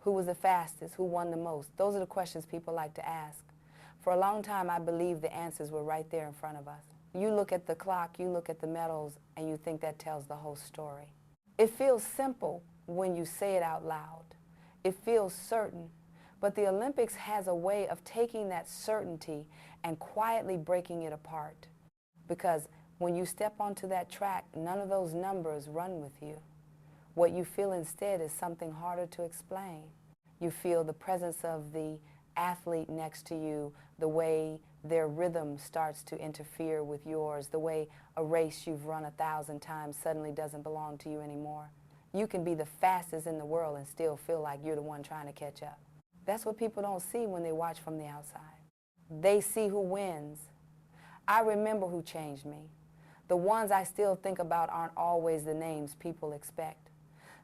Who was the fastest? Who won the most? Those are the questions people like to ask. For a long time, I believed the answers were right there in front of us. You look at the clock, you look at the medals, and you think that tells the whole story. It feels simple when you say it out loud. It feels certain. But the Olympics has a way of taking that certainty and quietly breaking it apart. Because when you step onto that track, none of those numbers run with you. What you feel instead is something harder to explain. You feel the presence of the athlete next to you, the way their rhythm starts to interfere with yours, the way a race you've run 1,000 times suddenly doesn't belong to you anymore. You can be the fastest in the world and still feel like you're the one trying to catch up. That's what people don't see when they watch from the outside. They see who wins. I remember who changed me. The ones I still think about aren't always the names people expect.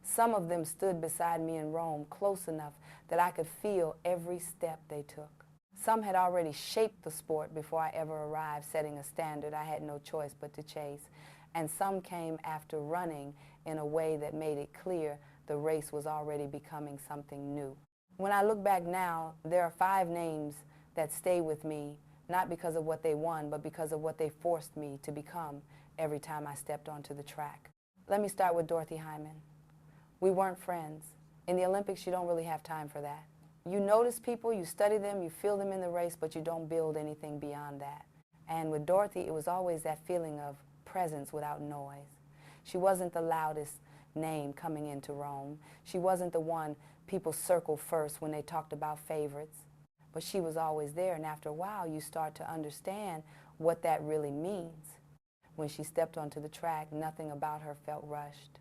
Some of them stood beside me in Rome close enough that I could feel every step they took. Some had already shaped the sport before I ever arrived, setting a standard I had no choice but to chase. And some came after running in a way that made it clear the race was already becoming something new. When I look back now, there are 5 names that stay with me, not because of what they won, but because of what they forced me to become every time I stepped onto the track. Let me start with Dorothy Heyman. We weren't friends. In the Olympics, you don't really have time for that. You notice people, you study them, you feel them in the race, but you don't build anything beyond that. And with Dorothy, it was always that feeling of presence without noise. She wasn't the loudest name coming into Rome. She wasn't the one people circled first when they talked about favorites. But she was always there, and after a while, you start to understand what that really means. When she stepped onto the track, nothing about her felt rushed.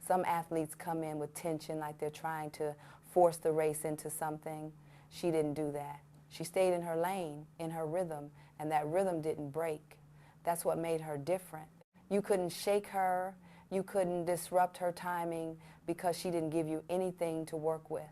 Some athletes come in with tension, like they're trying to force the race into something. She didn't do that. She stayed in her lane, in her rhythm, and that rhythm didn't break. That's what made her different. You couldn't shake her. You couldn't disrupt her timing because she didn't give you anything to work with.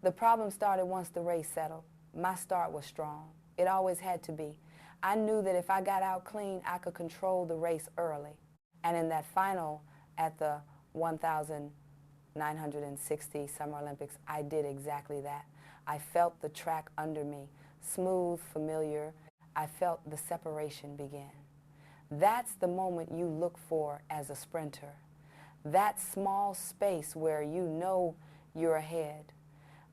The problem started once the race settled. My start was strong. It always had to be. I knew that if I got out clean, I could control the race early. And in that final at the 1,960 Summer Olympics, I did exactly that. I felt the track under me, smooth, familiar. I felt the separation begin. That's the moment you look for as a sprinter. That small space where you know you're ahead.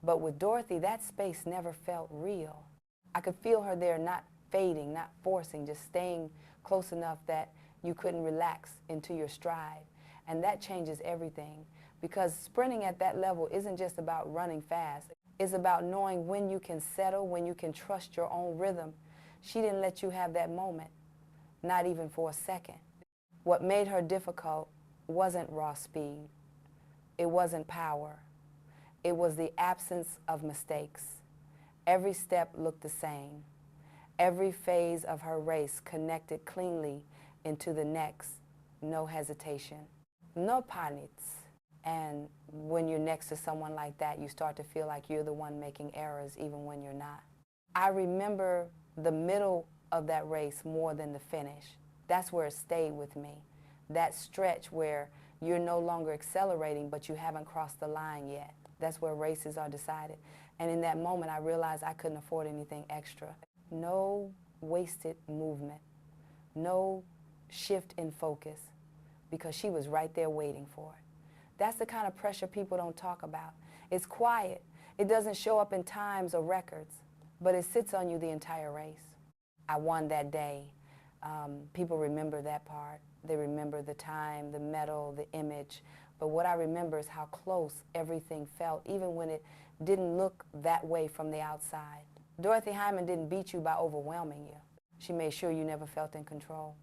But with Dorothy, that space never felt real. I could feel her there, not fading, not forcing, just staying close enough that you couldn't relax into your stride. And that changes everything, because sprinting at that level isn't just about running fast. It's about knowing when you can settle, when you can trust your own rhythm. She didn't let you have that moment, not even for a second. What made her difficult wasn't raw speed. It wasn't power. It was the absence of mistakes. Every step looked the same. Every phase of her race connected cleanly into the next, no hesitation. No panics. And when you're next to someone like that, you start to feel like you're the one making errors even when you're not. I remember the middle of that race more than the finish. That's where it stayed with me. That stretch where you're no longer accelerating, but you haven't crossed the line yet. That's where races are decided. And in that moment, I realized I couldn't afford anything extra. No wasted movement. No shift in focus, because she was right there waiting for it. That's the kind of pressure people don't talk about. It's quiet. It doesn't show up in times or records, but it sits on you the entire race. I won that day. People remember that part. They remember the time, the medal, the image. But what I remember is how close everything felt, even when it didn't look that way from the outside. Dorothy Heyman didn't beat you by overwhelming you. She made sure you never felt in control.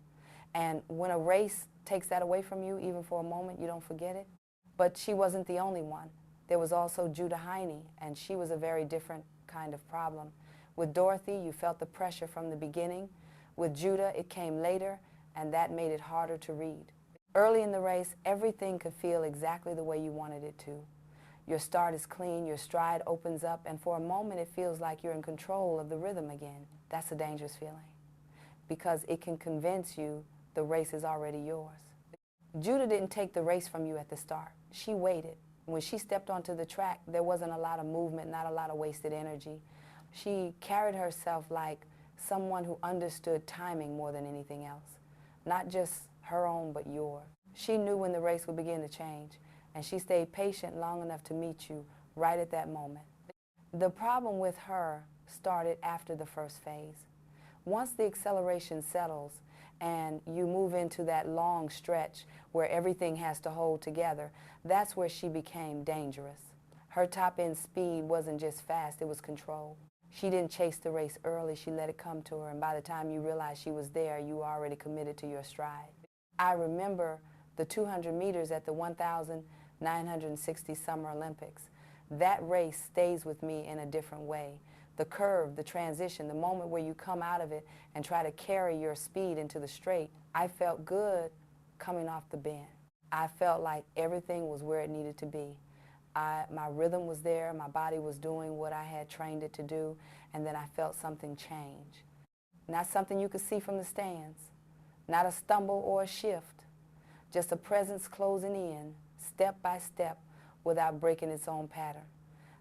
And when a race takes that away from you, even for a moment, you don't forget it. But she wasn't the only one. There was also Heiny, and she was a very different kind of problem. With Dorothy, you felt the pressure from the beginning. With Judah, it came later, and that made it harder to read. Early in the race, everything could feel exactly the way you wanted it to. Your start is clean, your stride opens up, and for a moment it feels like you're in control of the rhythm again. That's a dangerous feeling, because it can convince you the race is already yours. Judah didn't take the race from you at the start. She waited. When she stepped onto the track, there wasn't a lot of movement, not a lot of wasted energy. She carried herself like someone who understood timing more than anything else, not just her own, but yours. She knew when the race would begin to change, and she stayed patient long enough to meet you right at that moment. The problem with her started after the first phase. Once the acceleration settles and you move into that long stretch where everything has to hold together, that's where she became dangerous. Her top-end speed wasn't just fast, it was controlled. She didn't chase the race early, she let it come to her, and by the time you realized she was there, you were already committed to your stride. I remember the 200 meters at the 1,960 Summer Olympics. That race stays with me in a different way. The curve, the transition, the moment where you come out of it and try to carry your speed into the straight, I felt good coming off the bend. I felt like everything was where it needed to be. My rhythm was there, my body was doing what I had trained it to do, and then I felt something change. Not something you could see from the stands, not a stumble or a shift, just a presence closing in, step by step, without breaking its own pattern.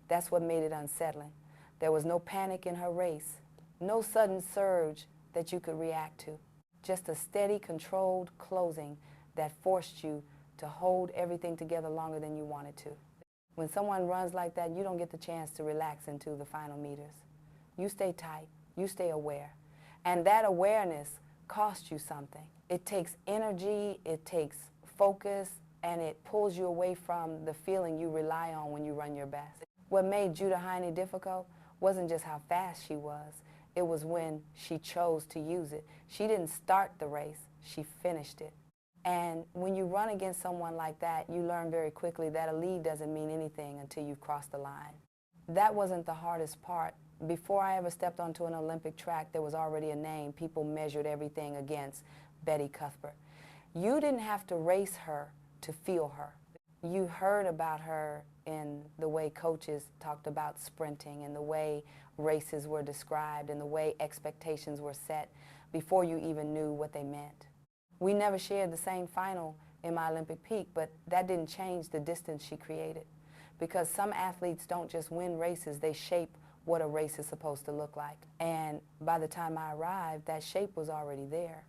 That's what made it unsettling. There was no panic in her race, no sudden surge that you could react to, just a steady, controlled closing that forced you to hold everything together longer than you wanted to. When someone runs like that, you don't get the chance to relax into the final meters. You stay tight, you stay aware, and that awareness costs you something. It takes energy, it takes focus, and it pulls you away from the feeling you rely on when you run your best. What made Judah Heiny difficult wasn't just how fast she was, it was when she chose to use it. She didn't start the race, she finished it. And when you run against someone like that, you learn very quickly that a lead doesn't mean anything until you've crossed the line. That wasn't the hardest part. Before I ever stepped onto an Olympic track, there was already a name people measured everything against: Betty Cuthbert. You didn't have to race her to feel her. You heard about her in the way coaches talked about sprinting and the way races were described and the way expectations were set before you even knew what they meant. We never shared the same final in my Olympic peak, but that didn't change the distance she created, because some athletes don't just win races, they shape what a race is supposed to look like. And by the time I arrived, that shape was already there.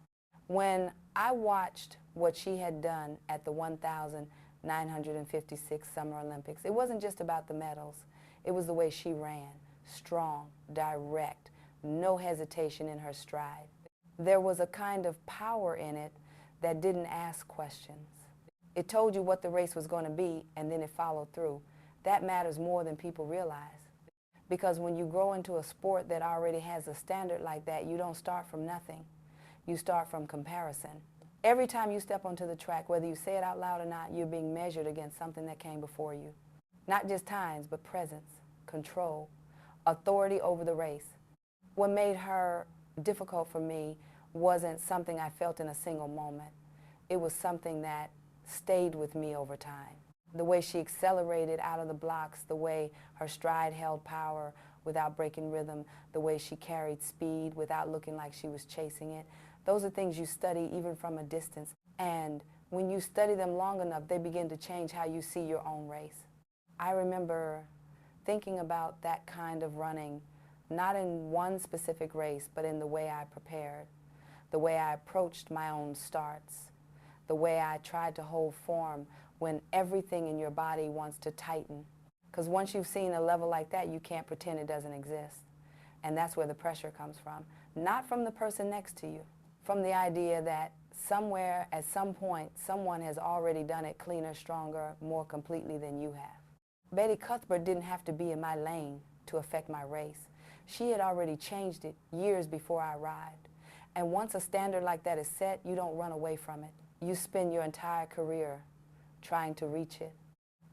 When I watched what she had done at the 1,956 Summer Olympics, it wasn't just about the medals. It was the way she ran, strong, direct, no hesitation in her stride. There was a kind of power in it that didn't ask questions. It told you what the race was going to be, and then it followed through. That matters more than people realize. Because when you grow into a sport that already has a standard like that, you don't start from nothing. You start from comparison. Every time you step onto the track, whether you say it out loud or not, you're being measured against something that came before you. Not just times, but presence, control, authority over the race. What made her difficult for me wasn't something I felt in a single moment. It was something that stayed with me over time. The way she accelerated out of the blocks, the way her stride held power without breaking rhythm, the way she carried speed without looking like she was chasing it. Those are things you study even from a distance. And when you study them long enough, they begin to change how you see your own race. I remember thinking about that kind of running, not in one specific race, but in the way I prepared, the way I approached my own starts, the way I tried to hold form when everything in your body wants to tighten. Because once you've seen a level like that, you can't pretend it doesn't exist. And that's where the pressure comes from. Not from the person next to you, from the idea that somewhere, at some point, someone has already done it cleaner, stronger, more completely than you have. Betty Cuthbert didn't have to be in my lane to affect my race. She had already changed it years before I arrived. And once a standard like that is set, you don't run away from it. You spend your entire career trying to reach it.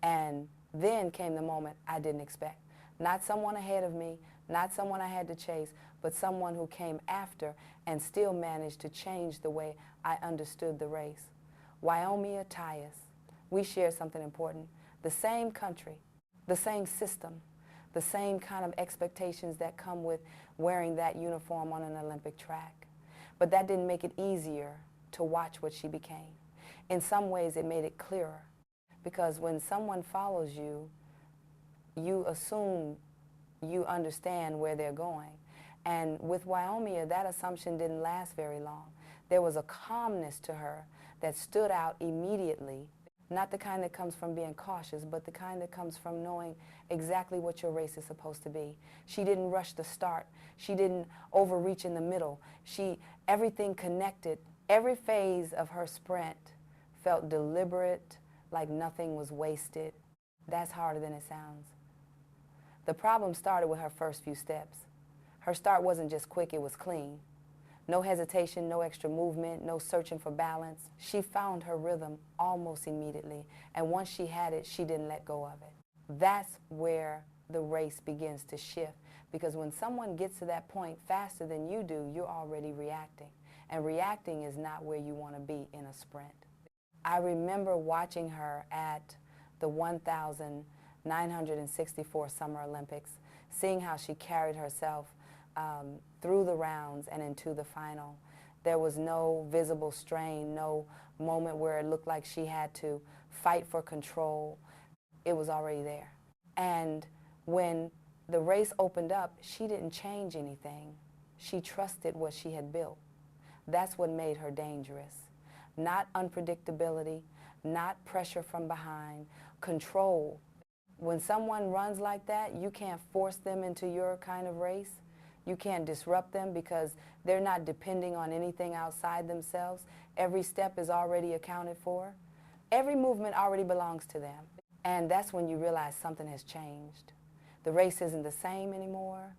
And then came the moment I didn't expect. Not someone ahead of me, not someone I had to chase, but someone who came after and still managed to change the way I understood the race. Wyomia Tyus. We share something important. The same country, the same system, the same kind of expectations that come with wearing that uniform on an Olympic track. But that didn't make it easier to watch what she became. In some ways, it made it clearer, Because when someone follows you, you assume you understand where they're going. And with Wyomia, that assumption didn't last very long. There was a calmness to her that stood out immediately, not the kind that comes from being cautious, but the kind that comes from knowing exactly what your race is supposed to be. She didn't rush the start. She didn't overreach in the middle. Everything connected. Every phase of her sprint felt deliberate, like nothing was wasted. That's harder than it sounds. The problem started with her first few steps. Her start wasn't just quick, it was clean. No hesitation, no extra movement, no searching for balance. She found her rhythm almost immediately, and once she had it, she didn't let go of it. That's where the race begins to shift, because when someone gets to that point faster than you do, you're already reacting, and reacting is not where you want to be in a sprint. I remember watching her at the 1,964 Summer Olympics, seeing how she carried herself through the rounds and into the final. There was no visible strain, no moment where it looked like she had to fight for control. It was already there. And when the race opened up, she didn't change anything. She trusted what she had built. That's what made her dangerous. Not unpredictability, not pressure from behind, control. When someone runs like that, you can't force them into your kind of race. You can't disrupt them because they're not depending on anything outside themselves. Every step is already accounted for. Every movement already belongs to them. And that's when you realize something has changed. The race isn't the same anymore.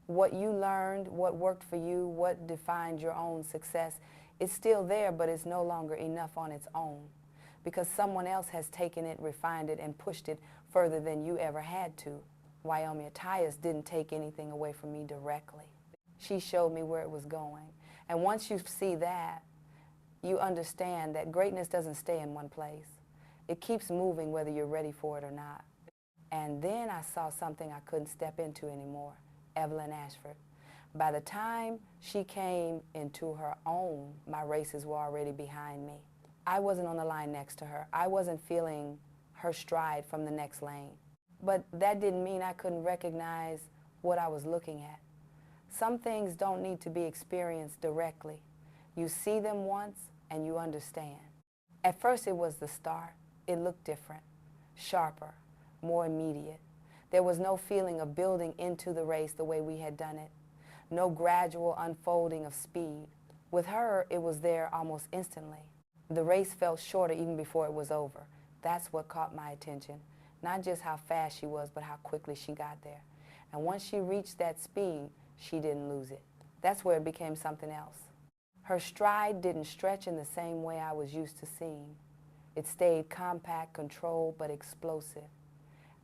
What you learned, what worked for you, what defined your own success, it's still there, but it's no longer enough on its own because someone else has taken it, refined it, and pushed it further than you ever had to. Wyomia Tyus didn't take anything away from me directly. She showed me where it was going. And once you see that, you understand that greatness doesn't stay in one place. It keeps moving whether you're ready for it or not. And then I saw something I couldn't step into anymore, Evelyn Ashford. By the time she came into her own, my races were already behind me. I wasn't on the line next to her. I wasn't feeling her stride from the next lane. But that didn't mean I couldn't recognize what I was looking at. Some things don't need to be experienced directly. You see them once and you understand. At first it was the start. It looked different, sharper, more immediate. There was no feeling of building into the race the way we had done it. No gradual unfolding of speed. With her, it was there almost instantly. The race felt shorter even before it was over. That's what caught my attention. Not just how fast she was, but how quickly she got there. And once she reached that speed, she didn't lose it. That's where it became something else. Her stride didn't stretch in the same way I was used to seeing. It stayed compact, controlled, but explosive.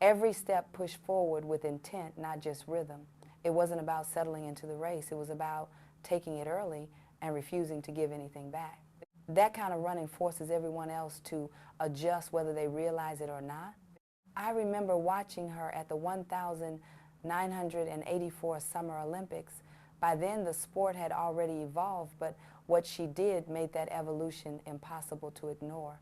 Every step pushed forward with intent, not just rhythm. It wasn't about settling into the race. It was about taking it early and refusing to give anything back. That kind of running forces everyone else to adjust whether they realize it or not. I remember watching her at the 1,984 Summer Olympics. By then, the sport had already evolved, but what she did made that evolution impossible to ignore.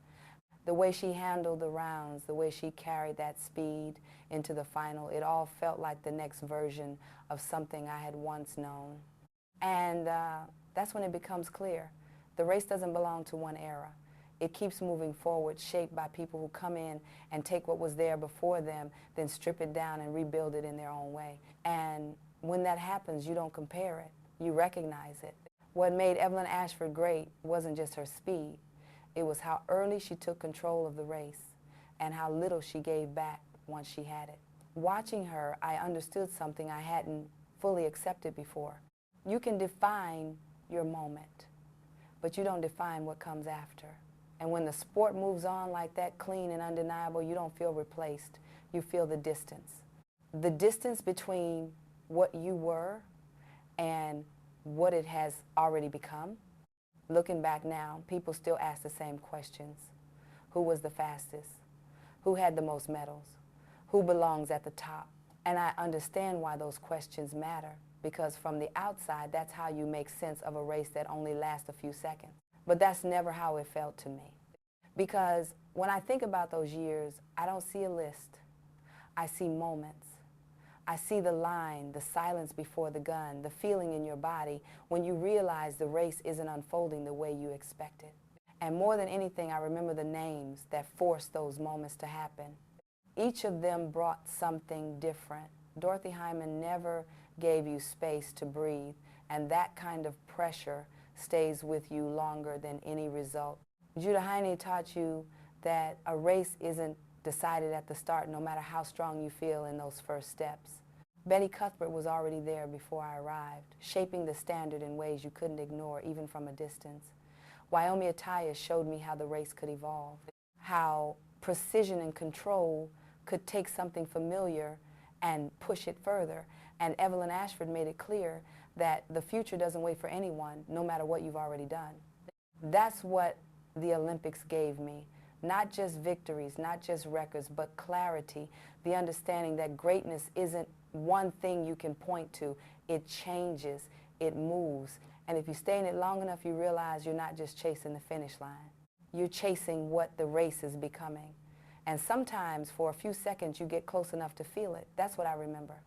The way she handled the rounds, the way she carried that speed into the final, it all felt like the next version of something I had once known. And that's when it becomes clear. The race doesn't belong to one era. It keeps moving forward, shaped by people who come in and take what was there before them, then strip it down and rebuild it in their own way. And when that happens, you don't compare it. You recognize it. What made Evelyn Ashford great wasn't just her speed. It was how early she took control of the race and how little she gave back once she had it. Watching her, I understood something I hadn't fully accepted before. You can define your moment, but you don't define what comes after. And when the sport moves on like that, clean and undeniable, you don't feel replaced. You feel the distance. The distance between what you were and what it has already become. Looking back now, people still ask the same questions. Who was the fastest? Who had the most medals? Who belongs at the top? And I understand why those questions matter, because from the outside, that's how you make sense of a race that only lasts a few seconds. But that's never how it felt to me. Because When I think about those years, I don't see a list. I see moments. I see the line, the silence before the gun, the feeling in your body when you realize the race isn't unfolding the way you expected. And more than anything, I remember the names that forced those moments to happen. Each of them brought something different. Dorothy Heyman never gave you space to breathe, and that kind of pressure stays with you longer than any result. Judah Heiny taught you that a race isn't decided at the start, no matter how strong you feel in those first steps. Betty Cuthbert was already there before I arrived, shaping the standard in ways you couldn't ignore, even from a distance. Wyoming Atiyah showed me how the race could evolve, how precision and control could take something familiar and push it further. And Evelyn Ashford made it clear that the future doesn't wait for anyone, no matter what you've already done. That's what the Olympics gave me. Not just victories, not just records, but clarity, the understanding that greatness isn't one thing you can point to. It changes, it moves. And if you stay in it long enough, you realize you're not just chasing the finish line. You're chasing what the race is becoming. And sometimes, for a few seconds, you get close enough to feel it. That's what I remember.